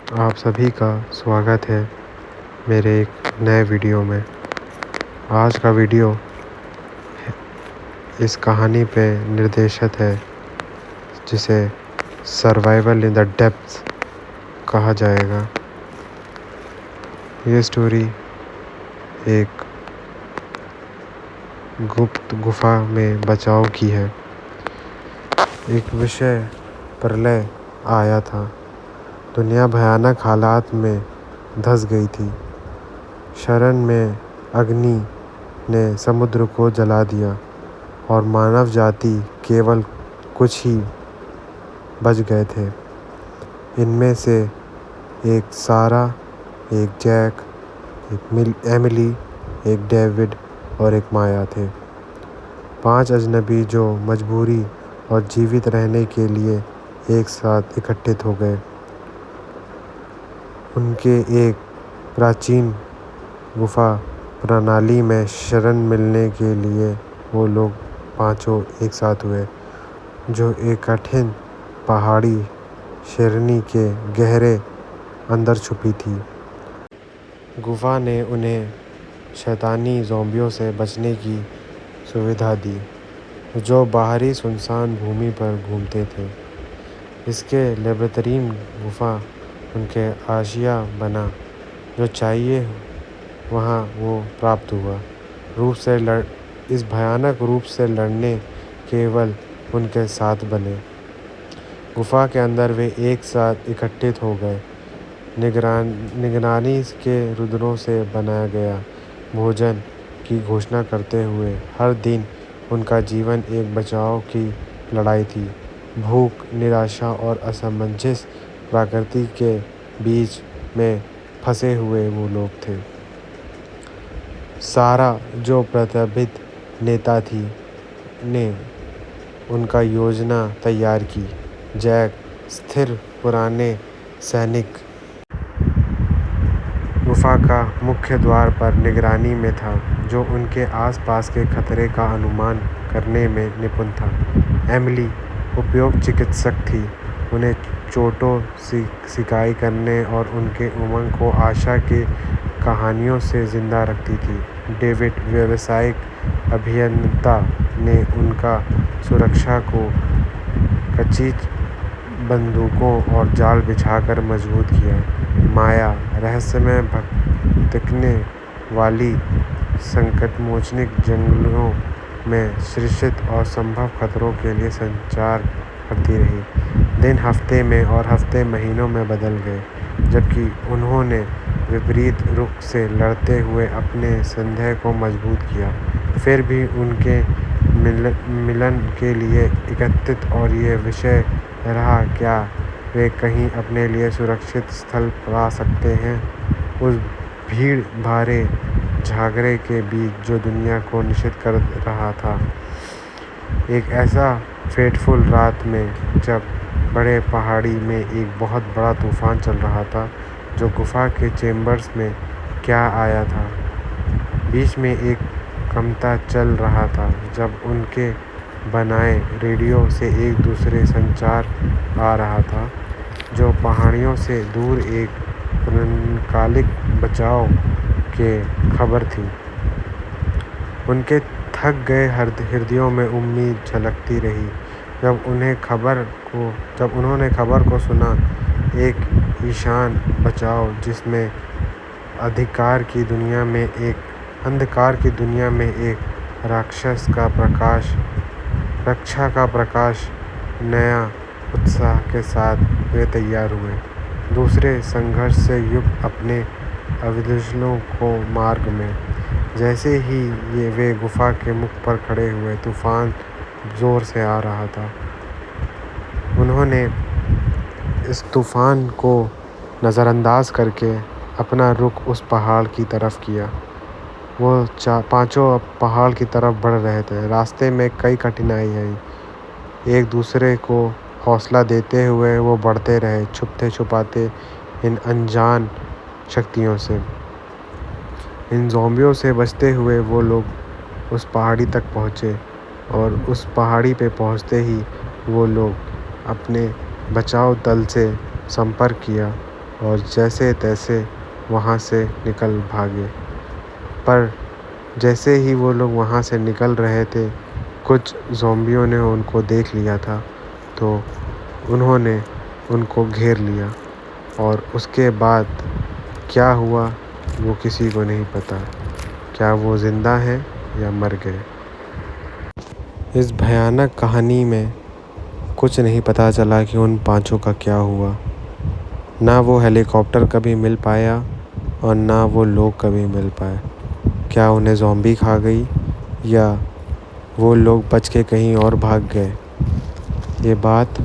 आप सभी का स्वागत है मेरे एक नए वीडियो में। आज का वीडियो इस कहानी पे निर्देशित है जिसे सर्वाइवल इन द डेप्थ्स कहा जाएगा। ये स्टोरी एक गुप्त गुफा में बचाव की है। एक विषय प्रलय आया था। दुनिया भयानक हालात में धंस गई थी। शरण में अग्नि ने समुद्र को जला दिया और मानव जाति केवल कुछ ही बच गए थे। इनमें से एक सारा, एक जैक, एक एमिली, एक डेविड और एक माया थे। 5 अजनबी जो मजबूरी और जीवित रहने के लिए एक साथ इकट्ठित हो गए। उनके एक प्राचीन गुफा प्रणाली में शरण मिलने के लिए वो लोग पांचों एक साथ हुए, जो एक कठिन पहाड़ी शेरनी के गहरे अंदर छुपी थी। गुफा ने उन्हें शैतानी ज़ॉम्बियों से बचने की सुविधा दी, जो बाहरी सुनसान भूमि पर घूमते थे। इसके लेबोरेटरी गुफा उनके आशिया बना, जो चाहिए वहाँ वो प्राप्त हुआ। इस भयानक रूप से लड़ने केवल उनके साथ बने। गुफा के अंदर वे एक साथ इकट्ठित हो गए। निगरानी के रुद्रों से बनाया गया भोजन की घोषणा करते हुए हर दिन उनका जीवन एक बचाव की लड़ाई थी। भूख, निराशा और असमंजस प्रकृति के बीच में फंसे हुए वो लोग थे। सारा, जो प्रतिष्ठित नेता थी, ने उनका योजना तैयार की। जैक, स्थिर पुराने सैनिक, गुफा का मुख्य द्वार पर निगरानी में था, जो उनके आसपास के खतरे का अनुमान करने में निपुण था। एमिली उपयुक्त चिकित्सक थी, उन्हें चोटों सिकाई करने और उनके उमंग को आशा की कहानियों से जिंदा रखती थी। डेविड, व्यावसायिक अभियंता, ने उनका सुरक्षा को कच्ची बंदूकों और जाल बिछाकर मजबूत किया। माया, रहस्यमय भटकने वाली संकटमोचनी जंगलों में सृजित और संभव खतरों के लिए संचार करती रही। दिन हफ्ते में और हफ्ते महीनों में बदल गए, जबकि उन्होंने विपरीत रुख से लड़ते हुए अपने संदेह को मजबूत किया। फिर भी उनके मिलन के लिए एकत्रित और ये विषय रहा, क्या वे कहीं अपने लिए सुरक्षित स्थल पा सकते हैं उस भीड़ भारे झगड़े के बीच जो दुनिया को निषेध कर रहा था। एक ऐसा फेटफुल रात में, जब बड़े पहाड़ी में एक बहुत बड़ा तूफान चल रहा था, जो गुफा के चेम्बर्स में क्या आया था। बीच में एक कंपता चल रहा था, जब उनके बनाए रेडियो से एक दूसरे संचार आ रहा था, जो पहाड़ियों से दूर एक पूर्णकालिक बचाव के खबर थी। उनके थक गए हृदयों में उम्मीद झलकती रही। जब उन्होंने खबर को सुना, एक ईशान बचाव जिसमें अंधकार की दुनिया में एक रक्षा का प्रकाश, नया उत्साह के साथ वे तैयार हुए। दूसरे संघर्ष से युक्त अपने अभिलाषों को मार्ग में। जैसे ही वे गुफा के मुख पर खड़े हुए, तूफान जोर से आ रहा था। उन्होंने इस तूफान को नज़रअंदाज करके अपना रुख उस पहाड़ की तरफ किया। वो पांचों अब पहाड़ की तरफ बढ़ रहे थे। रास्ते में कई कठिनाई आई। एक दूसरे को हौसला देते हुए वो बढ़ते रहे, छुपते छुपाते इन अनजान शक्तियों से। इन ज़ॉम्बियों से बचते हुए वो लोग उस पहाड़ी तक पहुँचे, और उस पहाड़ी पे पहुँचते ही वो लोग अपने बचाव दल से संपर्क किया और जैसे तैसे वहाँ से निकल भागे। पर जैसे ही वो लोग वहाँ से निकल रहे थे, कुछ ज़ॉम्बियों ने उनको देख लिया था, तो उन्होंने उनको घेर लिया और उसके बाद क्या हुआ वो किसी को नहीं पता। क्या वो ज़िंदा हैं या मर गए? इस भयानक कहानी में कुछ नहीं पता चला कि उन पांचों का क्या हुआ। ना वो हेलीकॉप्टर कभी मिल पाया और ना वो लोग कभी मिल पाए। क्या उन्हें ज़ॉम्बी खा गई या वो लोग बच के कहीं और भाग गए? ये बात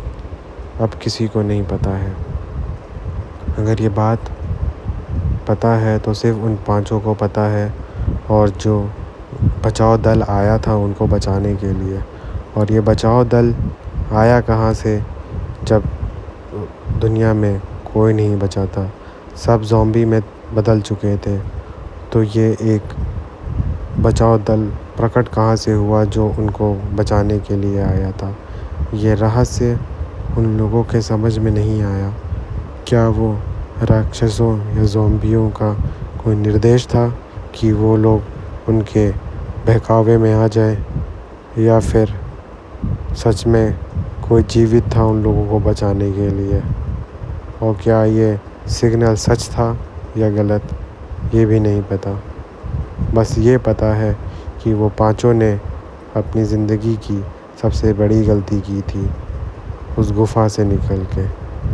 अब किसी को नहीं पता है। अगर ये बात पता है तो सिर्फ उन पांचों को पता है, और जो बचाव दल आया था उनको बचाने के लिए। और ये बचाव दल आया कहाँ से, जब दुनिया में कोई नहीं बचा था, सब ज़ॉम्बी में बदल चुके थे। तो ये एक बचाव दल प्रकट कहाँ से हुआ जो उनको बचाने के लिए आया था? ये रहस्य उन लोगों के समझ में नहीं आया। क्या वो राक्षसों या ज़ॉम्बियों का कोई निर्देश था कि वो लोग उनके बहकावे में आ जाए, या फिर सच में कोई जीवित था उन लोगों को बचाने के लिए? और क्या ये सिग्नल सच था या गलत, ये भी नहीं पता। बस ये पता है कि वो पांचों ने अपनी ज़िंदगी की सबसे बड़ी गलती की थी उस गुफ़ा से निकल के।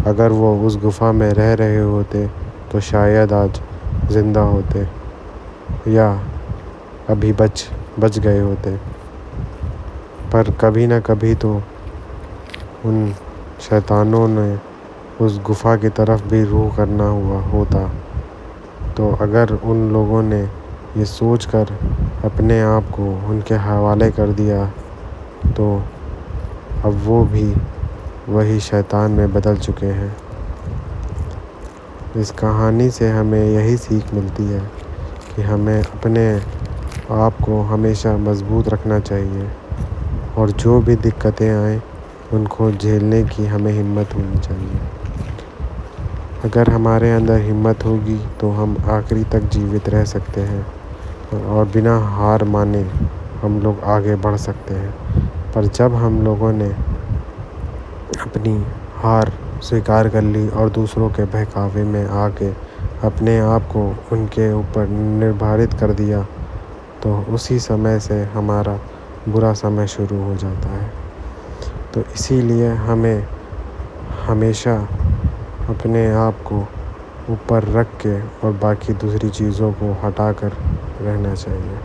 अगर वो उस गुफ़ा में रह रहे होते तो शायद आज ज़िंदा होते, या अभी बच गए होते। पर कभी ना कभी तो उन शैतानों ने उस गुफ़ा की तरफ भी रुख करना हुआ होता। तो अगर उन लोगों ने ये सोचकर अपने आप को उनके हवाले कर दिया, तो अब वो भी वही शैतान में बदल चुके हैं। इस कहानी से हमें यही सीख मिलती है कि हमें अपने आप को हमेशा मज़बूत रखना चाहिए, और जो भी दिक्कतें आएँ उनको झेलने की हमें हिम्मत होनी चाहिए। अगर हमारे अंदर हिम्मत होगी तो हम आखिरी तक जीवित रह सकते हैं, और बिना हार माने हम लोग आगे बढ़ सकते हैं। पर जब हम लोगों ने अपनी हार स्वीकार कर ली और दूसरों के बहकावे में आके अपने आप को उनके ऊपर निर्धारित कर दिया, तो उसी समय से हमारा बुरा समय शुरू हो जाता है। तो इसीलिए हमें हमेशा अपने आप को ऊपर रख के और बाकी दूसरी चीज़ों को हटा कर रहना चाहिए।